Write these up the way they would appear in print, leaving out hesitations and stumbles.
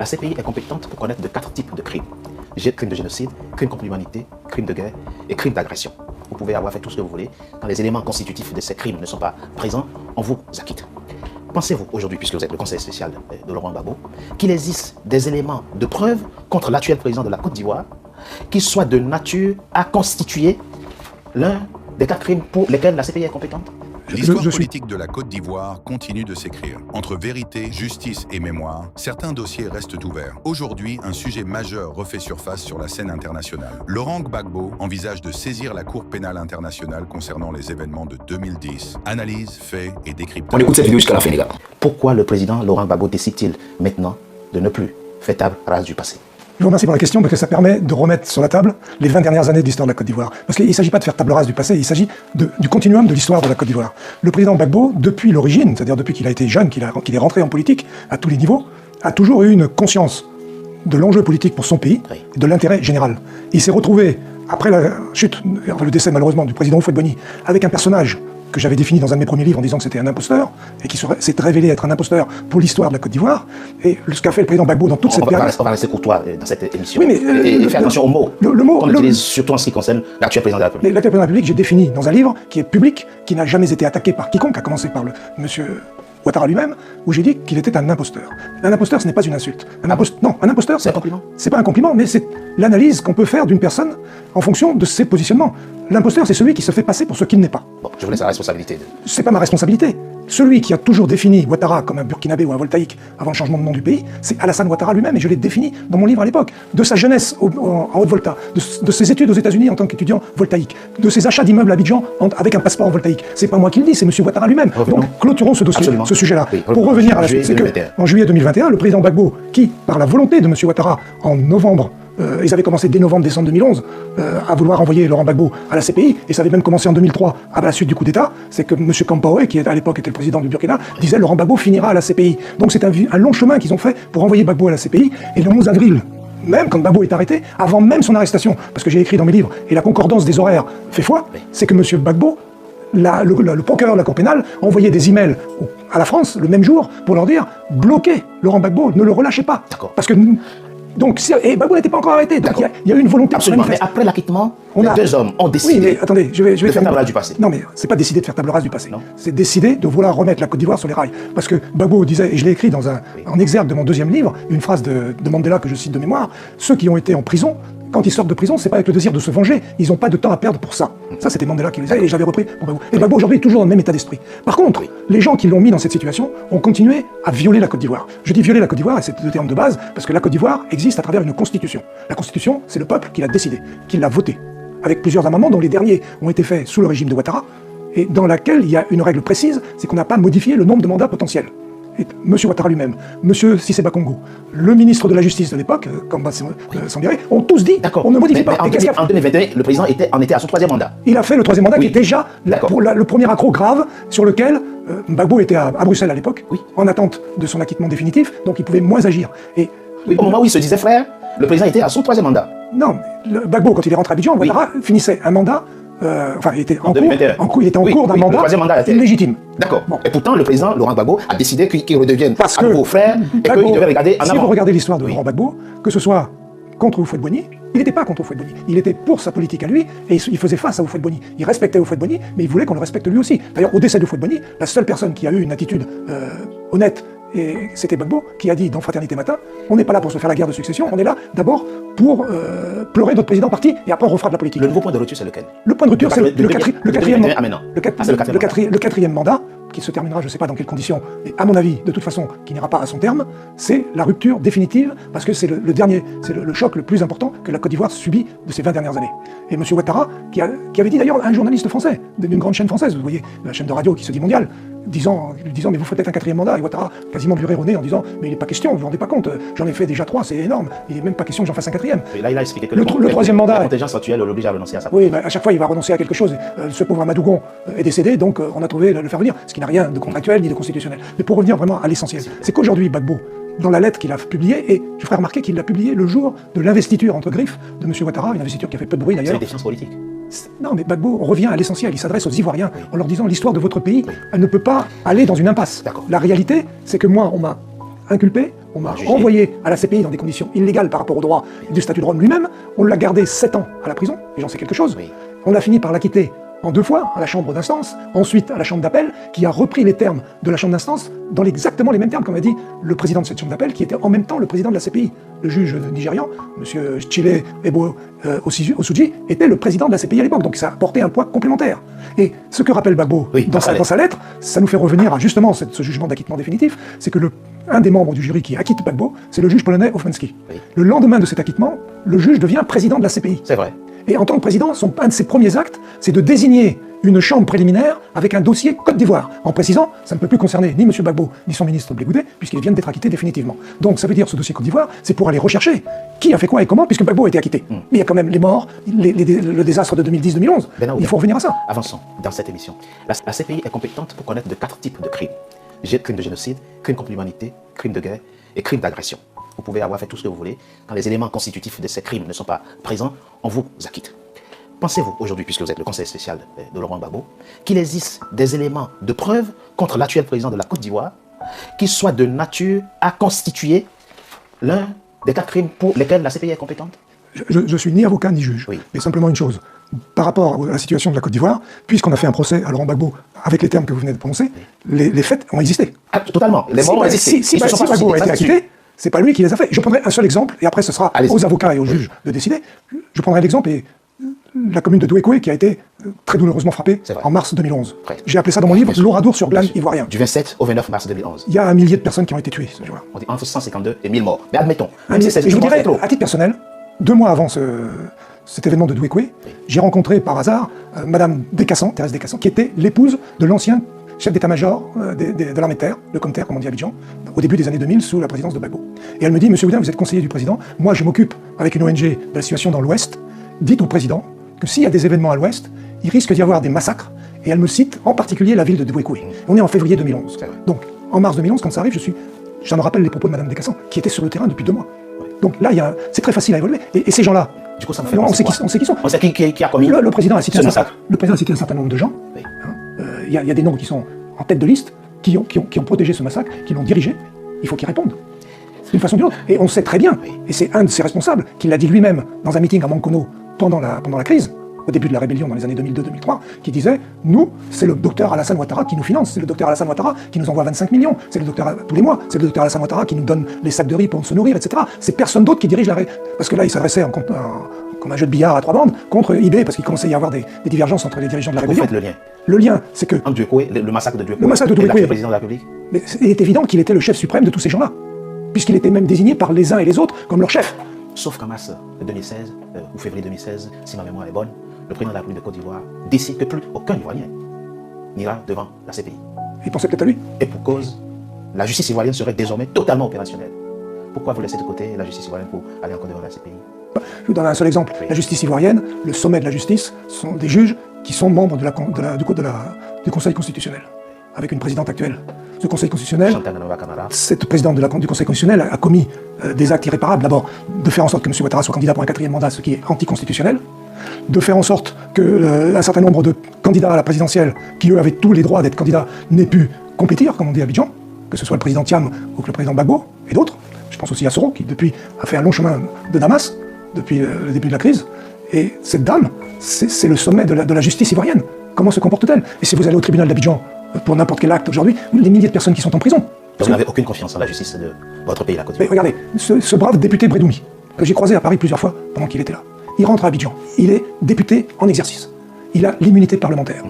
La CPI est compétente pour connaître de 4 types de crimes. Crime de génocide, crime contre l'humanité, crime de guerre et crime d'agression. Vous pouvez avoir fait tout ce que vous voulez. Quand les éléments constitutifs de ces crimes ne sont pas présents, on vous acquitte. Pensez-vous aujourd'hui, puisque vous êtes le conseil spécial de Laurent Gbagbo, qu'il existe des éléments de preuve contre l'actuel président de la Côte d'Ivoire qui soient de nature à constituer l'un des 4 crimes pour lesquels la CPI est compétente? L'histoire politique de la Côte d'Ivoire continue de s'écrire. Entre vérité, justice et mémoire, certains dossiers restent ouverts. Aujourd'hui, un sujet majeur refait surface sur la scène internationale. Laurent Gbagbo envisage de saisir la Cour pénale internationale concernant les événements de 2010. Analyse, faits et décryptage. On écoute cette vidéo jusqu'à la fin, les gars. Pourquoi le président Laurent Gbagbo décide-t-il maintenant de ne plus faire table rase du passé? Je vous remercie pour la question parce que ça permet de remettre sur la table les 20 dernières années de l'histoire de la Côte d'Ivoire. Parce qu'il ne s'agit pas de faire table rase du passé, il s'agit du continuum de l'histoire de la Côte d'Ivoire. Le président Gbagbo, depuis l'origine, c'est-à-dire depuis qu'il a été jeune, qu'il est rentré en politique à tous les niveaux, a toujours eu une conscience de l'enjeu politique pour son pays, et de l'intérêt général. Il s'est retrouvé, après la chute, le décès malheureusement du président Houphouët-Boigny, avec un personnage que j'avais défini dans un de mes premiers livres en disant que c'était un imposteur, et qui s'est révélé être un imposteur pour l'histoire de la Côte d'Ivoire, et ce qu'a fait le président Gbagbo dans toute cette période... On va rester courtois dans cette émission. Oui, mais... et faire attention aux mots qu'on utilise, surtout en ce qui concerne l'actuel président de la République. L'actuel président de la République, j'ai défini dans un livre qui est public, qui n'a jamais été attaqué par quiconque, à commencer par le monsieur Ouattara lui-même, où j'ai dit qu'il était un imposteur. Un imposteur, ce n'est pas une insulte. Non, un imposteur, c'est un compliment. C'est pas un compliment, mais c'est l'analyse qu'on peut faire d'une personne en fonction de ses positionnements. L'imposteur, c'est celui qui se fait passer pour ce qu'il n'est pas. Bon, je vous laisse la responsabilité. C'est pas ma responsabilité. Celui qui a toujours défini Ouattara comme un burkinabé ou un voltaïque avant le changement de nom du pays, c'est Alassane Ouattara lui-même, et je l'ai défini dans mon livre à l'époque. De sa jeunesse en Haute-Volta, de ses études aux États-Unis en tant qu'étudiant voltaïque, de ses achats d'immeubles à Abidjan avec un passeport voltaïque. C'est pas moi qui le dis, c'est M. Ouattara lui-même. Donc clôturons ce dossier, ce sujet-là. Oui, pour revenir à la suite, c'est qu'en juillet 2021, le président Gbagbo, qui, par la volonté de M. Ouattara, en novembre, ils avaient commencé dès novembre-décembre 2011 à vouloir envoyer Laurent Gbagbo à la CPI, et ça avait même commencé en 2003 à la suite du coup d'État. C'est que M. Kampaoré, qui à l'époque était le président du Burkina, disait Laurent Gbagbo finira à la CPI. Donc c'est un long chemin qu'ils ont fait pour envoyer Gbagbo à la CPI, et le 11 avril, même quand Gbagbo est arrêté, avant même son arrestation, parce que j'ai écrit dans mes livres, et la concordance des horaires fait foi, c'est que M. Gbagbo, le procureur de la Cour pénale, a envoyé des emails à la France le même jour pour leur dire bloquez Laurent Gbagbo, ne le relâchez pas. Parce que donc, Gbagbo n'était pas encore arrêté, donc il y a eu une volonté absolument. Mais après l'acquittement, les deux hommes ont décidé. Oui, mais attendez, je vais faire table rase du passé. Non, mais c'est pas décider de faire table rase du passé. C'est décider de vouloir remettre la Côte d'Ivoire sur les rails. Parce que Gbagbo disait, et je l'ai écrit en exergue de mon deuxième livre, une phrase de Mandela que je cite de mémoire, ceux qui ont été en prison, quand ils sortent de prison, c'est pas avec le désir de se venger, ils n'ont pas de temps à perdre pour ça. Ça, c'était Mandela qui le disait, et j'avais repris pour Gbagbo. Et Gbagbo, aujourd'hui, est toujours dans le même état d'esprit. Par contre, les gens qui l'ont mis dans cette situation ont continué à violer la Côte d'Ivoire. Je dis violer la Côte d'Ivoire, et c'est le terme de base, parce que la Côte d'Ivoire existe à travers une constitution. La constitution, c'est le peuple qui l'a décidé, qui l'a votée, avec plusieurs amendements, dont les derniers ont été faits sous le régime de Ouattara, et dans laquelle il y a une règle précise, c'est qu'on n'a pas modifié le nombre de mandats potentiels. Et M. Ouattara lui-même, M. Cissé Bakongo, le ministre de la Justice de l'époque, Kamba Sambiré, ont tous dit on ne modifie pas. En 2021, le président en était à son 3e mandat. Il a fait le 3e mandat qui est déjà le premier accroc grave sur lequel Gbagbo était à Bruxelles à l'époque, en attente de son acquittement définitif, donc il pouvait moins agir. Et au moment où il se disait frère, le président était à son 3e mandat. Non, Gbagbo, quand il est rentré à Abidjan, Ouattara finissait un mandat. Il était en cours d'un mandat illégitime. D'accord. Bon. Et pourtant, le président Laurent Gbagbo a décidé qu'il redevienne à nouveau frère et qu'il devait regarder en avant. Si vous regardez l'histoire de Laurent Gbagbo, que ce soit contre Houphouët-Boigny, il n'était pas contre Houphouët-Boigny. Il était pour sa politique à lui, et il faisait face à Houphouët-Boigny. Il respectait Houphouët-Boigny, mais il voulait qu'on le respecte lui aussi. D'ailleurs, au décès de Houphouët-Boigny, la seule personne qui a eu une attitude honnête, et c'était Gbagbo qui a dit dans Fraternité Matin, on n'est pas là pour se faire la guerre de succession, on est là d'abord pour pleurer notre président parti, et après on refera de la politique. Le nouveau point de rupture, c'est lequel? Le point de rupture, c'est le quatrième mandat, qui se terminera, je ne sais pas dans quelles conditions, mais à mon avis, de toute façon, qui n'ira pas à son terme, c'est la rupture définitive, parce que c'est le choc le plus important que la Côte d'Ivoire subit de ces 20 dernières années. Et M. Ouattara, qui avait dit d'ailleurs à un journaliste français, d'une grande chaîne française, vous voyez, la chaîne de radio qui se dit mondiale, lui disant mais vous faites peut-être un 4e mandat, et Ouattara quasiment lui au nez en disant mais il n'est pas question, vous vous rendez pas compte, j'en ai fait déjà 3, c'est énorme, il n'est même pas question que j'en fasse un 4e. Et là il a expliqué que le 3e mandat, la contingence actuelle l'oblige à renoncer à ça. Oui, à chaque fois il va renoncer à quelque chose. Ce pauvre Amadougon est décédé, donc on a trouvé le faire venir, ce qui n'a rien de contractuel ni de constitutionnel. Mais pour revenir vraiment à l'essentiel, c'est qu'aujourd'hui Gbagbo, dans la lettre qu'il a publiée, et je ferai remarquer qu'il l'a publiée le jour de l'investiture entre griffes de M. Ouattara, une investiture qui a fait peu de bruit d'ailleurs. C'est une défiance politique. Non, mais Gbagbo revient à l'essentiel. Il s'adresse aux Ivoiriens en leur disant l'histoire de votre pays, elle ne peut pas aller dans une impasse. La réalité, c'est que moi, on m'a inculpé, on m'a Jugé. renvoyé à la CPI dans des conditions illégales par rapport au droit du statut de Rome lui-même, on l'a gardé 7 ans à la prison, et j'en sais quelque chose. Oui. On a fini par l'acquitter en 2 fois, à la chambre d'instance, ensuite à la chambre d'appel, qui a repris les termes de la chambre d'instance dans exactement les mêmes termes, comme a dit le président de cette chambre d'appel, qui était en même temps le président de la CPI. Le juge nigérian, M. Chile Ebo Osuji, était le président de la CPI à l'époque, donc ça apportait un poids complémentaire. Et ce que rappelle Gbagbo Oui, dans sa lettre, ça nous fait revenir à justement ce jugement d'acquittement définitif, c'est que un des membres du jury qui acquitte Gbagbo, c'est le juge polonais Hofmanski. Oui. Le lendemain de cet acquittement, le juge devient président de la CPI. C'est vrai. Et en tant que président, un de ses premiers actes, c'est de désigner une chambre préliminaire avec un dossier Côte d'Ivoire, en précisant, ça ne peut plus concerner ni M. Gbagbo, ni son ministre Blé Goudé, puisqu'ils viennent d'être acquittés définitivement. Donc ça veut dire, ce dossier Côte d'Ivoire, c'est pour aller rechercher qui a fait quoi et comment, puisque Gbagbo a été acquitté. Mais il y a quand même les morts, le désastre de 2010-2011. Il faut revenir à ça. Avançons dans cette émission. La CPI est compétente pour connaître de 4 types de crimes. Crime de génocide, crime contre l'humanité, crime de guerre et crime d'agression. Vous pouvez avoir fait tout ce que vous voulez. Quand les éléments constitutifs de ces crimes ne sont pas présents, on vous acquitte. Pensez-vous aujourd'hui, puisque vous êtes le conseil spécial de Laurent Gbagbo, qu'il existe des éléments de preuve contre l'actuel président de la Côte d'Ivoire qui soient de nature à constituer l'un des 4 crimes pour lesquels la CPI est compétente? Je suis ni avocat ni juge, Oui. mais simplement une chose. Par rapport à la situation de la Côte d'Ivoire, puisqu'on a fait un procès à Laurent Gbagbo avec les termes que vous venez de prononcer, les faits ont existé. Ah, totalement. Les morts ont existé. Si Ils se sont pas Gbagbo a été suscités. acquitté, c'est pas lui qui les a fait. Je prendrai un seul exemple, et après ce sera Allez-y. aux avocats et aux juges de décider. Je prendrai l'exemple, et la commune de Douékoué qui a été très douloureusement frappée C'est vrai. en mars 2011. Vrai. J'ai appelé ça dans mon livre Bien sûr. l'ouradour sur glane Bien sûr. ivoirien. Du 27 au 29 mars 2011. Il y a 1 millier de personnes qui ont été tuées ce jour-là. On dit entre 152 et 1000 morts. Mais admettons, Et même si c'est je vous c'est dirais, trop. à titre personnel, 2 mois avant cet événement de Douékoué, j'ai rencontré par hasard Madame Descassans, Thérèse Descassans, qui était l'épouse de l'ancien chef d'état-major de l'armée de terre, le Comter, comme on dit à Abidjan, au début des années 2000, sous la présidence de Gbagbo. Et elle me dit, Monsieur Oudin, vous êtes conseiller du président, moi je m'occupe, avec une ONG, de la situation dans l'Ouest, dites au président que s'il y a des événements à l'Ouest, il risque d'y avoir des massacres, et elle me cite en particulier la ville de Douékoué. On est en février 2011. C'est vrai. Donc, en mars 2011, quand ça arrive, j'en rappelle les propos de Madame Descassans, qui était sur le terrain depuis 2 mois. Donc là, c'est très facile à évoluer. Et ces gens-là, Du coup, ça me fait on penser sait quoi? qui sont. On sait qui a commis Le président a cité ce massacre. un certain nombre de gens. Oui. Il y a des noms qui sont en tête de liste, qui ont protégé ce massacre, qui l'ont dirigé. Il faut qu'ils répondent. D'une façon ou d'une autre. Et on sait très bien, et c'est un de ses responsables, qui l'a dit lui-même dans un meeting à Mankono pendant la crise, au début de la rébellion dans les années 2002-2003, qui disait, nous, c'est le docteur Alassane Ouattara qui nous finance, c'est le docteur Alassane Ouattara qui nous envoie 25 millions, c'est le docteur tous les mois, c'est le docteur Alassane Ouattara qui nous donne les sacs de riz pour se nourrir, etc. C'est personne d'autre qui dirige parce que là, il s'adressait comme un jeu de billard à 3 bandes contre IB, parce qu'il commençait à y avoir des divergences entre les dirigeants de la Vous rébellion. faites le lien. Le lien, c'est que Entre Douékoué, le massacre de Douékoué. Le massacre de et Douékoué. l'actuel président de la République. mais il est évident qu'il était le chef suprême de tous ces gens-là, puisqu'il était même désigné par les uns et les autres comme leur chef. Sauf qu'en mars 2016, ou février 2016, si ma mémoire est bonne, le président de la République de Côte d'Ivoire décide que plus aucun Ivoirien n'ira devant la CPI. Il pensait peut-être à lui. Et pour cause, la justice ivoirienne serait désormais totalement opérationnelle. Pourquoi vous laissez de côté la justice ivoirienne pour aller encore devant la CPI? Je vous donne un seul exemple. Oui. La justice ivoirienne, le sommet de la justice, sont des juges qui sont membres du Conseil constitutionnel, avec une présidente actuelle. Ce Conseil constitutionnel, Chantal Nova Camara. cette présidente du Conseil constitutionnel a commis des actes irréparables. D'abord, de faire en sorte que M. Ouattara soit candidat pour un 4e mandat, ce qui est anticonstitutionnel. De faire en sorte qu'un certain nombre de candidats à la présidentielle, qui eux avaient tous les droits d'être candidats, n'aient pu compétir, comme on dit à Abidjan, que ce soit le président Thiam ou que le président Gbagbo, et d'autres. Je pense aussi à Soro, qui depuis a fait un long chemin de Damas, depuis le début de la crise. Et cette dame, c'est le sommet de la justice ivoirienne. Comment se comporte-t-elle? Et si vous allez au tribunal d'Abidjan, pour n'importe quel acte aujourd'hui, les milliers de personnes qui sont en prison. Vous n'avez aucune confiance en la justice de votre pays, la Côte Mais d'Ivoire. regardez, ce brave député Brédoumi, que j'ai croisé à Paris plusieurs fois pendant qu'il était là, il rentre à Abidjan. Il est député en exercice. Il a l'immunité parlementaire.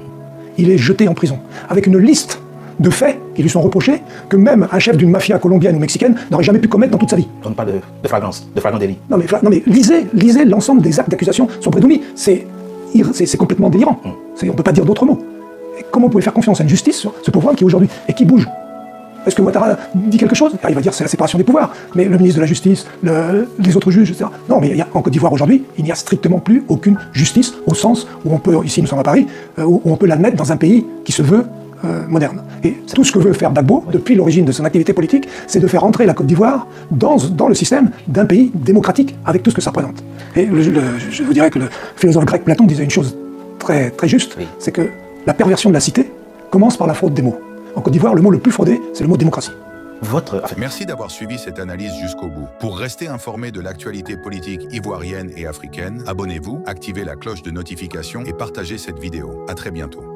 Il est jeté en prison, avec une liste de faits qui lui sont reprochés, que même un chef d'une mafia colombienne ou mexicaine n'aurait jamais pu commettre dans toute sa vie. On ne parle pas de flagrance, de flagrant délit. Non mais lisez l'ensemble des actes d'accusation sur Brédoumi. C'est complètement délirant. On ne peut pas dire d'autres mots. Et comment vous pouvez faire confiance à une justice sur ce pouvoir qui aujourd'hui et qui bouge? Est-ce que Ouattara dit quelque chose? Il va dire c'est la séparation des pouvoirs. Mais le ministre de la Justice, les autres juges, etc. Non, mais en Côte d'Ivoire aujourd'hui, il n'y a strictement plus aucune justice au sens où on peut, ici nous sommes à Paris, où on peut l'admettre dans un pays qui se veut moderne. Et tout ce que veut faire Gbagbo, depuis l'origine de son activité politique, c'est de faire entrer la Côte d'Ivoire dans le système d'un pays démocratique, avec tout ce que ça représente. Et je vous dirais que le philosophe grec Platon disait une chose très, très juste, Oui. c'est que la perversion de la cité commence par la fraude des mots. En Côte d'Ivoire, le mot le plus fraudé, c'est le mot démocratie. Merci d'avoir suivi cette analyse jusqu'au bout. Pour rester informé de l'actualité politique ivoirienne et africaine, abonnez-vous, activez la cloche de notification et partagez cette vidéo. À très bientôt.